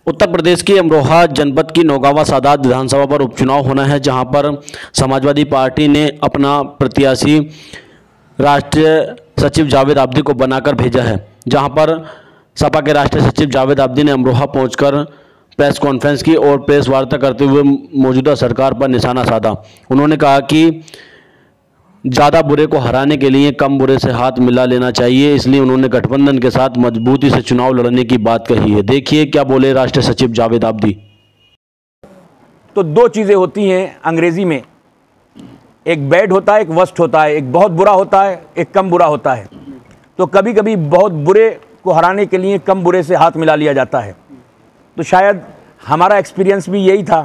उत्तर प्रदेश के अमरोहा जनपद की नौगावा सादात विधानसभा पर उपचुनाव होना है, जहां पर समाजवादी पार्टी ने अपना प्रत्याशी राष्ट्रीय सचिव जावेद आब्दी को बनाकर भेजा है। जहां पर सपा के राष्ट्रीय सचिव जावेद आब्दी ने अमरोहा पहुंचकर प्रेस कॉन्फ्रेंस की और प्रेस वार्ता करते हुए मौजूदा सरकार पर निशाना साधा। उन्होंने कहा कि ज़्यादा बुरे को हराने के लिए कम बुरे से हाथ मिला लेना चाहिए, इसलिए उन्होंने गठबंधन के साथ मजबूती से चुनाव लड़ने की बात कही है। देखिए क्या बोले राष्ट्रीय सचिव जावेद आब्दी। तो दो चीज़ें होती हैं अंग्रेजी में, एक बैड होता है, एक वर्स्ट होता है, एक बहुत बुरा होता है, एक कम बुरा होता है। तो कभी कभी बहुत बुरे को हराने के लिए कम बुरे से हाथ मिला लिया जाता है। तो शायद हमारा एक्सपीरियंस भी यही था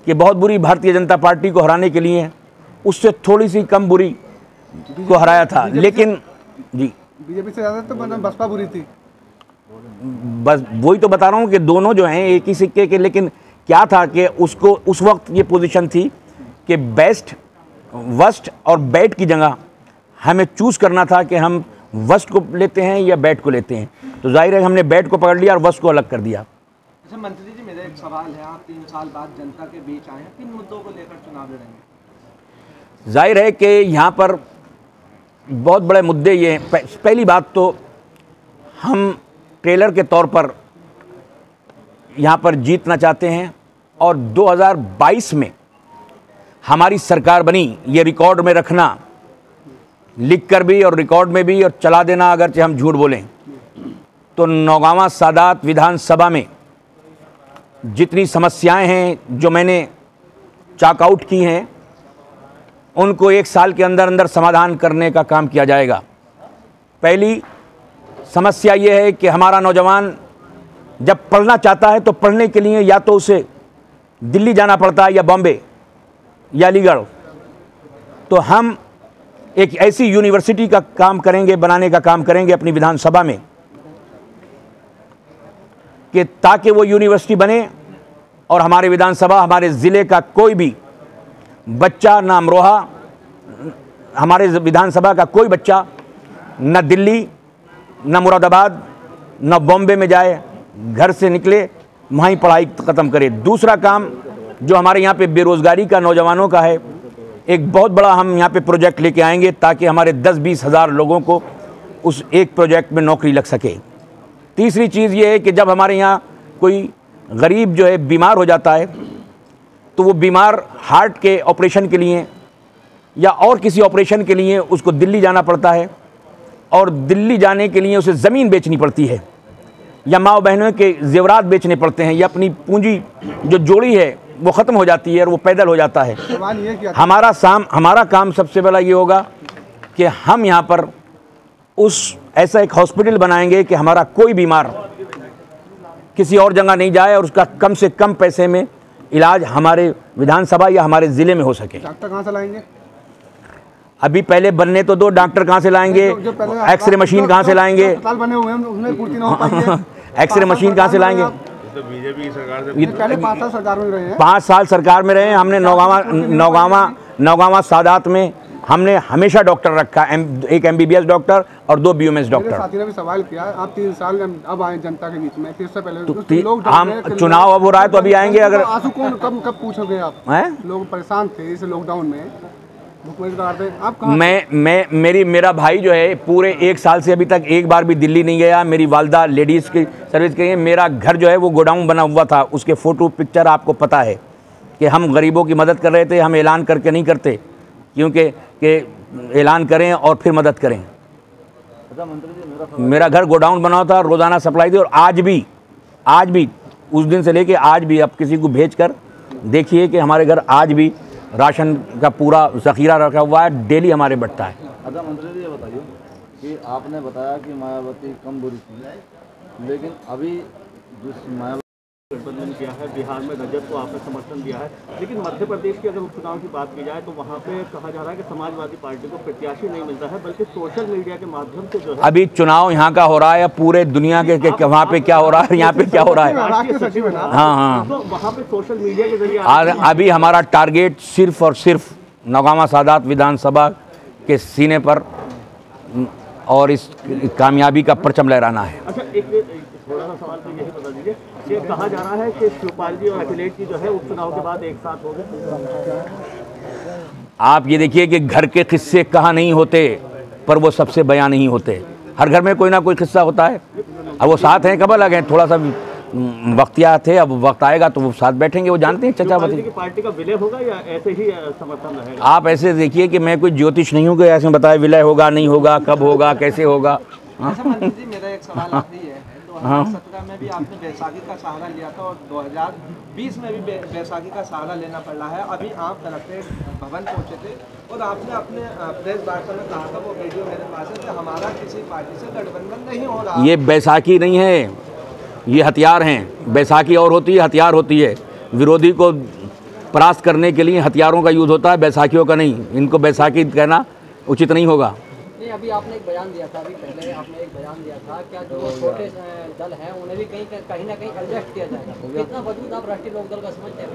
कि बहुत बुरी भारतीय जनता पार्टी को हराने के लिए उससे थोड़ी सी कम बुरी को हराया था। लेकिन जी बीजेपी से ज़्यादा तो बसपा बुरी थी। बस वही तो बता रहा हूँ कि दोनों जो हैं एक ही सिक्के के। लेकिन क्या था कि उसको उस वक्त ये पोजीशन थी कि बेस्ट, वर्स्ट और बैड की जगह हमें चूज़ करना था कि हम वर्स्ट को लेते हैं या बैड को लेते हैं। तो जाहिर है हमने बैड को पकड़ लिया और वर्स्ट को अलग कर दिया। अच्छा मंत्री जी, मेरा एक सवाल है, आप 3 साल बाद जनता के बीच आए हैं, किन मुद्दों को लेकर चुनाव लड़ेंगे? जाहिर है कि यहाँ पर बहुत बड़े मुद्दे ये हैं। पहली बात तो हम ट्रेलर के तौर पर यहाँ पर जीतना चाहते हैं और 2022 में हमारी सरकार बनी, ये रिकॉर्ड में रखना, लिख कर भी और रिकॉर्ड में भी, और चला देना अगरचे हम झूठ बोलें तो नौगावा सादात विधानसभा में जितनी समस्याएं हैं जो मैंने चाक आउट की हैं उनको 1 साल के अंदर अंदर समाधान करने का काम किया जाएगा। पहली समस्या ये है कि हमारा नौजवान जब पढ़ना चाहता है तो पढ़ने के लिए या तो उसे दिल्ली जाना पड़ता है या बॉम्बे या अलीगढ़। तो हम एक ऐसी यूनिवर्सिटी का काम करेंगे, बनाने का काम करेंगे अपनी विधानसभा में कि ताकि वो यूनिवर्सिटी बने और हमारे विधानसभा, हमारे ज़िले का कोई भी बच्चा, ना अमरोहा, हमारे विधानसभा का कोई बच्चा न दिल्ली, न मुरादाबाद, न बॉम्बे में जाए, घर से निकले वहीं पढ़ाई ख़त्म करे। दूसरा काम जो हमारे यहाँ पे बेरोज़गारी का नौजवानों का है, एक बहुत बड़ा हम यहाँ पे प्रोजेक्ट लेके आएंगे ताकि हमारे 10-20 हज़ार लोगों को उस एक प्रोजेक्ट में नौकरी लग सके। तीसरी चीज़ ये है कि जब हमारे यहाँ कोई गरीब जो है बीमार हो जाता है तो वो बीमार हार्ट के ऑपरेशन के लिए या और किसी ऑपरेशन के लिए उसको दिल्ली जाना पड़ता है और दिल्ली जाने के लिए उसे ज़मीन बेचनी पड़ती है या माँ बहनों के जेवरात बेचने पड़ते हैं या अपनी पूंजी जो जोड़ी है वो ख़त्म हो जाती है और वो पैदल हो जाता है। हमारा काम सबसे पहला ये होगा कि हम यहाँ पर ऐसा एक हॉस्पिटल बनाएंगे कि हमारा कोई बीमार किसी और जगह नहीं जाए और उसका कम से कम पैसे में इलाज हमारे विधानसभा या हमारे ज़िले में हो सके। डॉक्टर कहाँ से लाएंगे? अभी पहले बनने तो दो, डॉक्टर कहाँ से लाएंगे? एक्सरे मशीन कहाँ से लाएंगे? बने हुए हैं उसमें पूर्ति ना हो पाई है। एक्सरे मशीन कहाँ से लाएंगे? तो बीजेपी सरकार से पहले 5 साल सरकार में रहे हैं। 5 साल सरकार में रहे हैं। हमने नौगावा सादात में हमने हमेशा डॉक्टर रखा, एक MBBS डॉक्टर और 2 BMS डॉक्टर। साथी ने भी सवाल किया, आप 3 साल अब आए जनता के बीच में, फिर से पहले लोग हम चुनाव अब हो रहा है तो अभी आएंगे। अगर आंसू कौन कब पूछोगे आप? लोग परेशान थे इस लॉकडाउन में, मेरा भाई जो है पूरे 1 साल से अभी तक एक बार भी दिल्ली नहीं गया। मेरी वालदा लेडीज़ की सर्विस के लिए, मेरा घर जो है वो गोडाउन बना हुआ था, उसके फ़ोटो पिक्चर आपको पता है कि हम गरीबों की मदद कर रहे थे। हम ऐलान करके नहीं करते, क्योंकि ऐलान करें और फिर मदद करें। मेरा घर गोडाउन बना था, रोज़ाना सप्लाई थी। और आज भी उस दिन से लेके आज भी आप किसी को भेज कर देखिए कि हमारे घर आज भी राशन का पूरा ज़ख़ीरा रखा हुआ है, डेली हमारे बढ़ता है। अच्छा मंत्री जी, ये बताइए कि आपने बताया कि मायावती कम बुरी थी, लेकिन अभी जिस मायावती गठबंधन किया है, बिहार में रजत को आपने समर्थन दिया है, लेकिन मध्य प्रदेश के अगर उपचुनाव की बात की जाए तो वहाँ पे कहा जा रहा है कि समाजवादी पार्टी को प्रत्याशी नहीं मिलता है, बल्कि सोशल मीडिया के माध्यम से जो है अभी चुनाव यहाँ का हो रहा है, पूरे दुनिया के वहाँ पे क्या हो रहा है, यहाँ पे क्या हो रहा है। हाँ, तो वहाँ पे सोशल मीडिया के जरिए अभी हमारा टारगेट सिर्फ और सिर्फ नौगावा सादात विधानसभा के सीने पर और इस कामयाबी का परचम लहराना है। अच्छा, एक थोड़ा सा सवाल तो यही बता दीजिए कि कहा जा रहा है कि शिवपाल जी और अखिलेश जी जो है उपचुनाव के बाद एक साथ हो गए। आप ये देखिए कि घर के किस्से कहाँ नहीं होते, पर वो सबसे बयां नहीं होते। हर घर में कोई ना कोई किस्सा होता है। अब वो साथ हैं कब अलग हैं, थोड़ा सा वक्तिया थे, अब वक्त आएगा तो वो साथ बैठेंगे। वो जानते हैं चचा शिवपाल जी की पार्टी का विलय होगा या ऐसे ही समर्थन रहेगा? आप ऐसे देखिए कि मैं कोई ज्योतिष नहीं हूँ कि ऐसे बताए विलय होगा नहीं होगा, कब होगा, कैसे होगा। अच्छा मंत्री जी, मेरा एक सवाल आखिरी है। 2017 में भी आपने बैसाखी का सहारा लिया था और 2020 में भी बैसाखी का सहारा लेना पड़ रहा है। अभी आप कलेक्ट्रेट भवन पहुंचे थे और आपने अपने प्रेस वार्ता में कहा था, वो वीडियो मेरे पास है, कि हमारा किसी पार्टी से गठबंधन नहीं हो रहा। ये बैसाखी नहीं है, ये हथियार हैं। बैसाखी और होती है, हथियार होती है। विरोधी को परास्त करने के लिए हथियारों का यूज़ होता है, बैसाखियों का नहीं। इनको बैसाखी कहना उचित नहीं होगा। नहीं, अभी आपने एक बयान दिया था, अभी पहले आपने एक बयान दिया था, क्या जो छोटे दल हैं उन्हें भी कहीं ना कहीं एडजस्ट किया जाएगा? कितना वजूद आप राष्ट्रीय लोकदल का समझते हैं?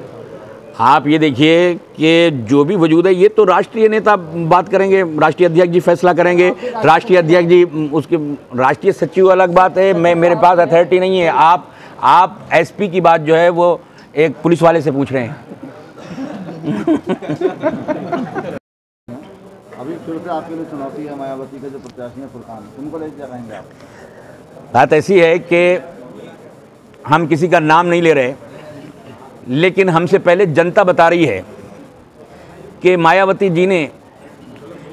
आप ये देखिए कि जो भी वजूद है, ये तो राष्ट्रीय नेता बात करेंगे, राष्ट्रीय अध्यक्ष जी फैसला करेंगे। राष्ट्रीय अध्यक्ष जी, उसके राष्ट्रीय सचिव अलग बात है। मेरे पास अथॉरिटी नहीं है। आप एसपी की बात जो है वो एक पुलिस वाले से पूछ रहे हैं। अभी फिर से आपके लिए चुनौती है मायावती का जो प्रत्याशी है फुरकान, उनको लेकर क्या कहेंगे आप? बात ऐसी है कि हम किसी का नाम नहीं ले रहे, लेकिन हमसे पहले जनता बता रही है कि मायावती जी ने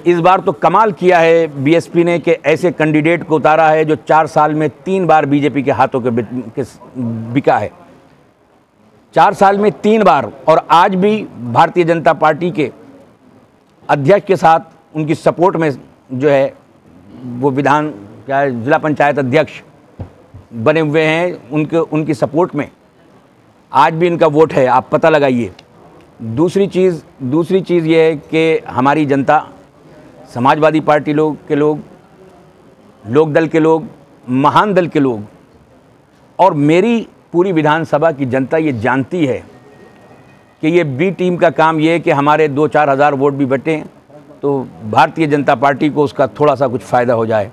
इस बार तो कमाल किया है बीएसपी ने, कि ऐसे कैंडिडेट को उतारा है जो 4 साल में 3 बार बीजेपी के हाथों के बिका है। 4 साल में 3 बार। और आज भी भारतीय जनता पार्टी के अध्यक्ष के साथ उनकी सपोर्ट में जो है वो जिला पंचायत अध्यक्ष बने हुए हैं। उनकी सपोर्ट में आज भी इनका वोट है, आप पता लगाइए। दूसरी चीज़ ये है कि हमारी जनता, समाजवादी पार्टी के लोग, लोकदल के लोग, महान दल के लोग और मेरी पूरी विधानसभा की जनता ये जानती है कि ये बी टीम का काम ये है कि हमारे 2-4 हज़ार वोट भी बटें तो भारतीय जनता पार्टी को उसका थोड़ा सा कुछ फ़ायदा हो जाए।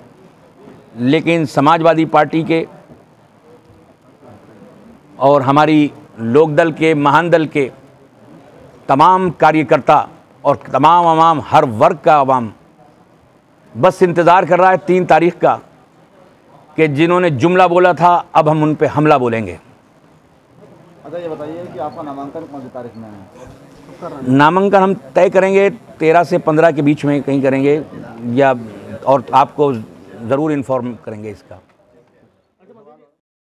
लेकिन समाजवादी पार्टी के और हमारी लोकदल के, महान दल के तमाम कार्यकर्ता और तमाम आवाम, हर वर्ग का आवाम बस इंतज़ार कर रहा है 3 तारीख का, कि जिन्होंने जुमला बोला था अब हम उन पे हमला बोलेंगे। अच्छा ये बताइए कि आपका नामांकन कौन सी तारीख में है? नामांकन हम तय करेंगे 13 से 15 के बीच में कहीं करेंगे, या और आपको ज़रूर इन्फॉर्म करेंगे इसका।